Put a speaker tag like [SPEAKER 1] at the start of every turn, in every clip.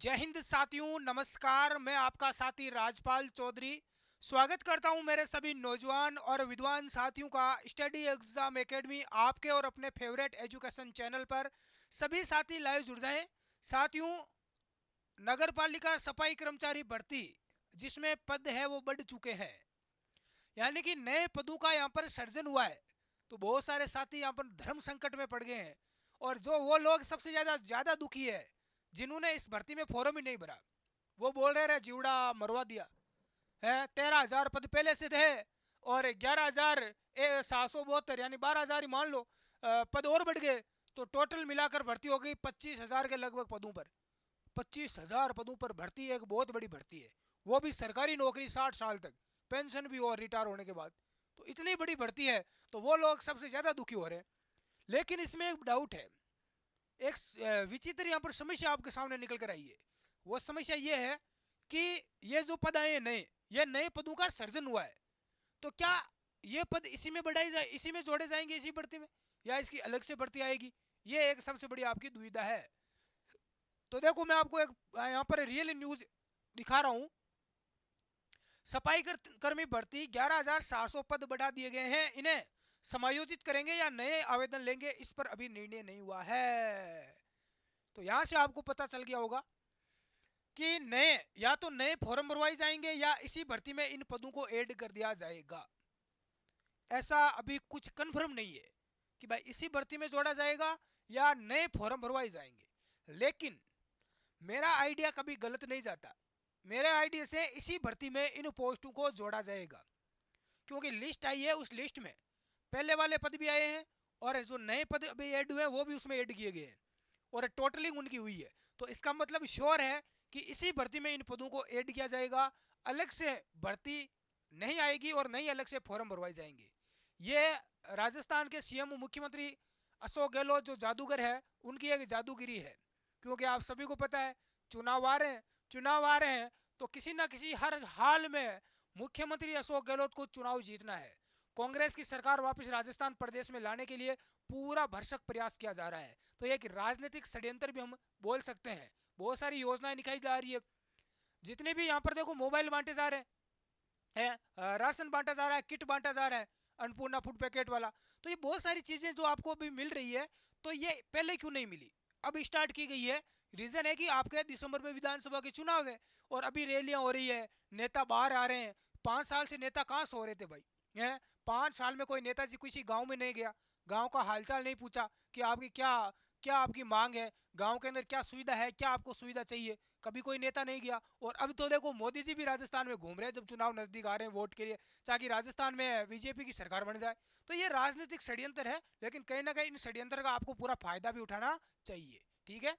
[SPEAKER 1] जय हिंद साथियों, नमस्कार। मैं आपका साथी राजपाल चौधरी स्वागत करता हूं मेरे सभी नौजवान और विद्वान साथियों का स्टडी एग्जाम एकेडमी आपके और अपने फेवरेट एजुकेशन चैनल पर। सभी साथी लाइव जुड़ जाएं। साथियों, नगर पालिका सफाई कर्मचारी भर्ती जिसमें पद है वो बढ़ चुके हैं, यानी कि नए पदों का यहाँ पर सर्जन हुआ है। तो बहुत सारे साथी यहाँ पर धर्म संकट में पड़ गए हैं, और जो वो लोग सबसे ज्यादा ज्यादा दुखी है जिन्होंने इस भर्ती में फॉर्म ही नहीं भरा, वो बोल रहे रे जीवड़ा मरवा दिया है। 13,000 पद पहले से थे और 11,772 यानी 12,000 ही मान लो पद और बढ़ गए। तो टोटल मिलाकर भर्ती हो गई 25,000 के लगभग पदों पर। 25,000 पदों पर भर्ती एक बहुत बड़ी भर्ती है, वो भी सरकारी नौकरी 60 साल तक, पेंशन भी और रिटायर होने के बाद। तो इतनी बड़ी भर्ती है, तो वो लोग सबसे ज़्यादा दुखी हो रहे हैं। लेकिन इसमें एक डाउट है, एक विचित्र यहाँ पर समस्या आपके सामने निकल कर आई है। वो समस्या ये है कि ये जो पद आए हैं नए, ये नए पदों का सर्जन हुआ है। तो क्या ये पद इसी में बढ़ाई जाए, इसी में जोड़े जाएंगे इसी भर्ती में, या इसकी अलग से भर्ती आएगी? ये एक सबसे बड़ी आपकी दुविधा है। तो देखो, मैं आपको एक यहाँ पर रियल न्यूज दिखा रहा हूँ। सफाई कर्मी भर्ती 11,700 पद बढ़ा दिए गए हैं। इन्हें समायोजित करेंगे या नए आवेदन लेंगे, इस पर अभी निर्णय नहीं हुआ है। तो यहां से आपको पता चल गया होगा कि नए, या तो नए फॉर्म भरवाए जाएंगे या इसी भर्ती में इन पदों को ऐड कर दिया जाएगा। ऐसा अभी कुछ कंफर्म नहीं है कि भाई इसी भर्ती में जोड़ा जाएगा या नए फॉर्म भरवाए जाएंगे। लेकिन मेरा आइडिया कभी गलत नहीं जाता। मेरे आइडिया से इसी भर्ती में इन पोस्टों को जोड़ा जाएगा, क्योंकि लिस्ट आई है, उस लिस्ट में पहले वाले पद भी आए हैं और जो नए पद अभी ऐड हुए हैं वो भी उसमें ऐड किए गए हैं, और टोटलिंग उनकी हुई है। तो इसका मतलब श्योर है कि इसी भर्ती में इन पदों को ऐड किया जाएगा। अलग से भर्ती नहीं आएगी और नई अलग से फॉर्म भरवाए जाएंगे। ये राजस्थान के सीएम मुख्यमंत्री अशोक गहलोत जो जादूगर है, उनकी एक जादूगिरी है। क्योंकि आप सभी को पता है, चुनाव आ रहे हैं, चुनाव आ रहे हैं, तो किसी ना किसी हर हाल में मुख्यमंत्री अशोक गहलोत को चुनाव जीतना है। कांग्रेस की सरकार वापस राजस्थान प्रदेश में लाने के लिए पूरा भरसक प्रयास किया जा रहा है। तो एक राजनीतिक षड्यंत्र भी हम बोल सकते हैं। बहुत सारी योजनाएं निकाली जा रही है। जितने भी यहाँ पर देखो मोबाइल बांटे जा रहे हैं, राशन बांटा जा रहा है, किट बांटा जा रहा है, अन्नपूर्णा फूड पैकेट वाला। तो ये बहुत सारी चीजें जो आपको अभी मिल रही है, तो ये पहले क्यों नहीं मिली, अब स्टार्ट की गई है। रीजन है कि आपके दिसंबर में विधानसभा के चुनाव है और अभी रैलियां हो रही है, नेता बाहर आ रहे हैं। 5 साल से नेता कहाँ सो रहे थे भाई? है, 5 साल में कोई नेताजी किसी गांव में नहीं गया, गांव का हालचाल नहीं पूछा कि आपकी क्या क्या आपकी मांग है, गांव के अंदर क्या सुविधा है, क्या आपको सुविधा चाहिए। कभी कोई नेता नहीं गया। और अब तो देखो, मोदी जी भी राजस्थान में घूम रहे हैं जब चुनाव नजदीक आ रहे हैं वोट के लिए, ताकि राजस्थान में बीजेपी की सरकार बन जाए। तो ये राजनीतिक षड्यंत्र है, लेकिन कहीं ना कहीं इन षड्यंत्र का आपको पूरा फायदा भी उठाना चाहिए। ठीक है।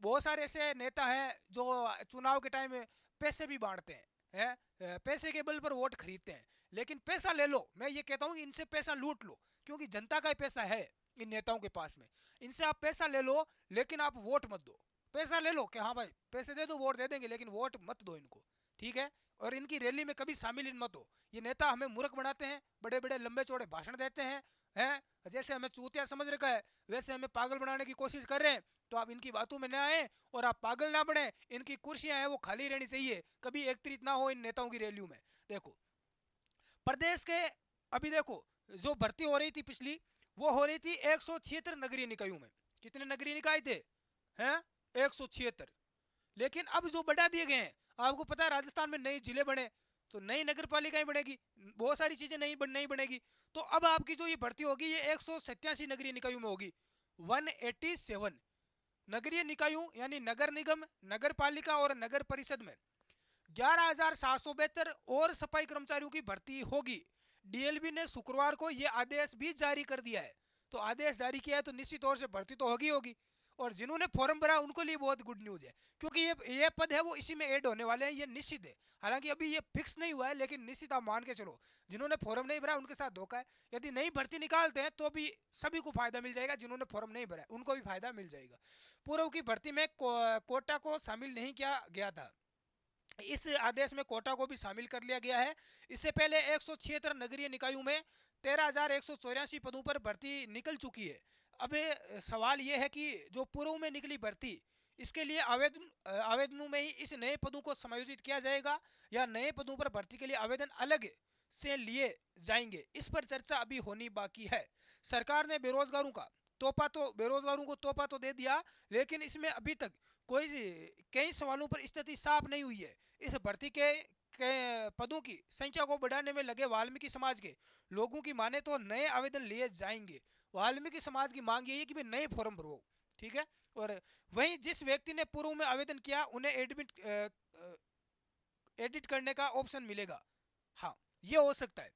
[SPEAKER 1] बहुत सारे ऐसे नेता हैं जो चुनाव के टाइम में पैसे भी बांटते हैं, पैसे के बल पर वोट खरीदते हैं। लेकिन पैसा ले लो, मैं ये कहता हूँ कि इनसे पैसा लूट लो, क्योंकि जनता का ही पैसा है इन नेताओं के पास में। इनसे आप पैसा ले लो, लेकिन आप वोट मत दो। पैसा ले लो कि हाँ भाई पैसे दे दो, वोट दे देंगे, लेकिन वोट मत दो इनको। ठीक है। और इनकी रैली में कभी शामिल इन मत हो। ये नेता हमें मूर्ख बनाते हैं, बड़े बड़े लंबे चौड़े भाषण देते हैं, जैसे हमें चूतिया समझ रखा है वैसे हमें पागल बनाने की कोशिश कर रहे हैं। तो आप इनकी बातों में ना आए और आप पागल ना बने। इनकी कुर्सियां हैं वो खाली रहनी चाहिए, कभी एकत्रित ना हो इन नेताओं की रैलियों में। देखो, प्रदेश के अभी देखो, जो भर्ती हो रही थी पिछली, वो हो रही थी 176 नगरीय निकायों में। कितने नगरीय निकाय थे? हैं, 176। लेकिन अब जो बढ़ा दिए गए हैं, आपको पता है राजस्थान में नए जिले बने, तो नई नगर पालिकाएं बनेगी, बहुत सारी चीजें नहीं बनेगी। तो अब आपकी जो ये भर्ती होगी ये 187 नगरीय निकायों में होगी। 187 नगरीय निकायों यानी नगर निगम, नगर पालिका और नगर परिषद में 11,772 और सफाई कर्मचारियों की भर्ती होगी। डीएलबी ने शुक्रवार को यह आदेश भी जारी कर दिया है। तो आदेश जारी किया है तो निश्चित तौर से भर्ती तो होगी। और जिन्होंने फॉर्म भरा उनको लिए बहुत गुड न्यूज है, क्योंकि ये पद है वो इसी में ऐड होने वाले हैं, ये निश्चित है। हालांकि अभी ये फिक्स नहीं हुआ है, लेकिन निश्चित आप मान के चलो, जिन्होंने फॉर्म नहीं भरा उनके साथ धोखा है। यदि नई भर्ती निकालते हैं तो भी सभी को फायदा मिल जाएगा, जिन्होंने फॉर्म नहीं भरा उनको भी फायदा मिल जाएगा। पूर्व की भर्ती में कोटा को शामिल नहीं किया गया था, इस आदेश में कोटा को भी शामिल कर लिया गया है। इससे पहले 176 नगरीय निकायों में 13,184 पदों पर भर्ती निकल चुकी है। अब सवाल यह है कि जो पूर्व में निकली भर्ती, इसके लिए आवेदनों में ही इस नए पदों को समायोजित किया जाएगा या नए पदों पर भर्ती के लिए आवेदन अलग से लिए जाएंगे, इस पर चर्चा अभी होनी बाकी है। सरकार ने बेरोजगारों को तोहफा तो दे दिया, लेकिन इसमें अभी तक कोई कई सवालों पर स्थिति साफ नहीं हुई है। इस भर्ती के पदों की संख्या को बढ़ाने में लगे वाल्मीकि समाज के लोगों की माने तो नए आवेदन लिए जाएंगे। वाल्मीकि समाज की मांग यही है कि भाई नए फॉर्म भरो, ठीक है। और वहीं जिस व्यक्ति ने पूर्व में आवेदन किया उन्हें एडिट करने का ऑप्शन मिलेगा। हाँ, ये हो सकता है,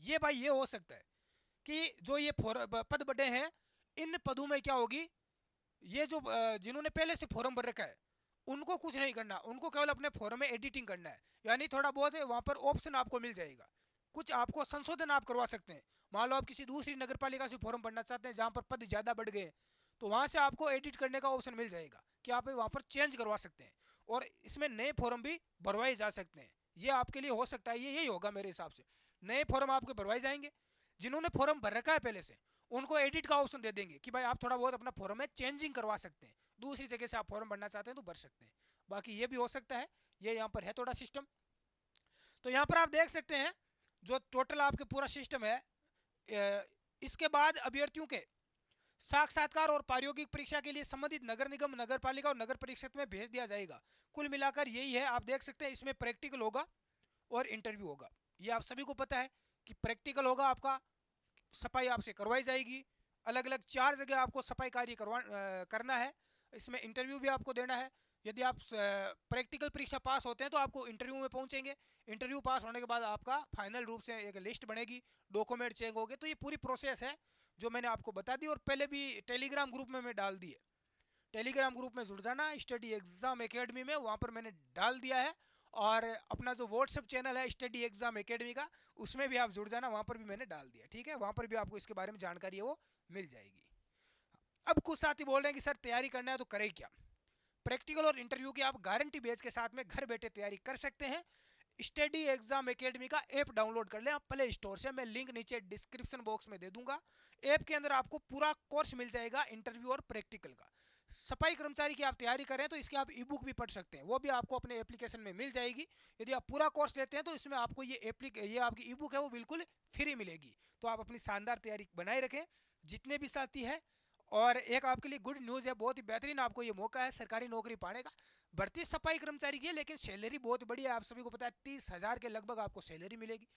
[SPEAKER 1] ये भाई ये हो सकता है कि जो ये पद बढ़े हैं, इन पदों में क्या होगी, ये जो जिन्होंने पहले से फॉर्म भर रखा है उनको कुछ नहीं करना, उनको केवल अपने फॉर्म में एडिटिंग करना है, यानी थोड़ा बहुत है वहाँ पर ऑप्शन आपको मिल जाएगा, कुछ आपको संशोधन आप करवा सकते हैं। मान लो आप किसी दूसरी नगर पालिका से फॉर्म भरना चाहते हैं जहाँ पर पद ज़्यादा बढ़ गए, तो वहाँ से आपको एडिट करने का ऑप्शन मिल जाएगा कि आप वहाँ पर चेंज करवा सकते हैं और इसमें नए फॉर्म भी भरवाए जा सकते हैं। ये आपके लिए हो सकता है, ये यही होगा मेरे हिसाब से। नए फॉर्म आपके भरवाए जाएंगे, जिन्होंने फॉर्म भर रखा है पहले से उनको एडिट का ऑप्शन दे देंगे कि भाई आप थोड़ा बहुत अपना फॉर्म में चेंजिंग करवा सकते हैं, दूसरी जगह से आप फॉर्म भरना चाहते हैं तो भर सकते हैं। बाकी ये भी हो सकता है, ये यहाँ पर है थोड़ा सिस्टम। तो यहाँ पर आप देख सकते हैं जो टोटल आपके पूरा सिस्टम है। इसके बाद अभ्यर्थियों के साक्षात्कार और प्रायोगिक परीक्षा के लिए संबंधित नगर निगम, नगर पालिका और नगर परिषद में भेज दिया जाएगा। कुल मिलाकर यही है, आप देख सकते हैं इसमें प्रैक्टिकल होगा और इंटरव्यू होगा। ये आप सभी को पता है कि प्रैक्टिकल होगा, आपका सफाई आपसे करवाई जाएगी, अलग अलग 4 जगह आपको सफाई कार्य करना है। इसमें इंटरव्यू भी आपको देना है। यदि आप प्रैक्टिकल परीक्षा पास होते हैं तो आपको इंटरव्यू में पहुंचेंगे। इंटरव्यू पास होने के बाद आपका फाइनल रूप से एक लिस्ट बनेगी, डॉक्यूमेंट चेक होंगे। तो ये पूरी प्रोसेस है जो मैंने आपको बता दी और पहले भी टेलीग्राम ग्रुप में मैं डाल दी है। टेलीग्राम ग्रुप में जुड़ जाना, स्टडी एग्जाम एकेडमी में, वहाँ पर मैंने डाल दिया है। और अपना जो व्हाट्सएप चैनल है स्टडी एग्जाम एकेडमी का, उसमें भी आप जुड़ जाना, वहाँ पर भी मैंने डाल दिया, ठीक है। वहाँ पर भी आपको इसके बारे में जानकारी है वो मिल जाएगी। अब कुछ साथी बोल रहे हैं कि सर तैयारी करना है तो करें क्या। प्रैक्टिकल और इंटरव्यू की आप गारंटी बेस के साथ में घर बैठे तैयारी कर सकते हैं। स्टडी एग्जाम एकेडमी का ऐप डाउनलोड कर लें आप प्ले स्टोर से, मैं लिंक नीचे डिस्क्रिप्शन बॉक्स में दे दूंगा। ऐप के अंदर आपको पूरा कोर्स मिल जाएगा इंटरव्यू और प्रैक्टिकल का। सफाई कर्मचारी की आप तैयारी करें तो इसकी आप ई बुक भी पढ़ सकते हैं, वो भी आपको अपने एप्लीकेशन में मिल जाएगी। यदि आप पूरा कोर्स लेते हैं तो इसमें आपको ये आपकी ई बुक है वो बिल्कुल फ्री मिलेगी। तो आप अपनी शानदार तैयारी बनाए रखें जितने भी साथी हैं। और एक आपके लिए गुड न्यूज़ है, बहुत ही बेहतरीन आपको ये मौका है सरकारी नौकरी पाने का। भर्ती सफाई कर्मचारी की है लेकिन सैलरी बहुत बढ़िया है, आप सभी को पता है 30,000 के लगभग आपको सैलरी मिलेगी।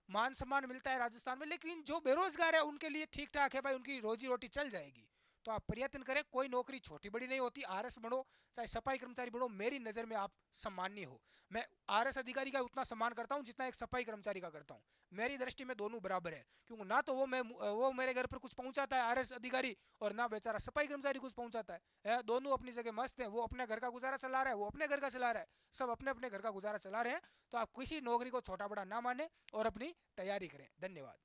[SPEAKER 1] मान सम्मान मिलता है राजस्थान में, लेकिन जो बेरोजगार है उनके लिए ठीक ठाक है भाई, उनकी रोजी रोटी चल जाएगी। तो आप प्रयत्न करें, कोई नौकरी छोटी बड़ी नहीं होती। आरएस बनो चाहे सफाई कर्मचारी बनो, मेरी नज़र में आप सम्मानीय हो। मैं आरएस अधिकारी का उतना सम्मान करता हूँ जितना एक सफाई कर्मचारी का करता हूँ। मेरी दृष्टि में दोनों बराबर है, क्योंकि ना तो वो मेरे घर पर कुछ पहुंचाता है आरएस अधिकारी, और ना बेचारा सफाई कर्मचारी कुछ पहुंचाता है। दोनों अपनी जगह मस्त है, वो अपने घर का गुजारा चला रहा है, वो अपने घर का चला रहा है, सब अपने अपने घर का गुजारा चला रहे हैं। तो आप किसी नौकरी को छोटा बड़ा ना माने और अपनी तैयारी करें। धन्यवाद।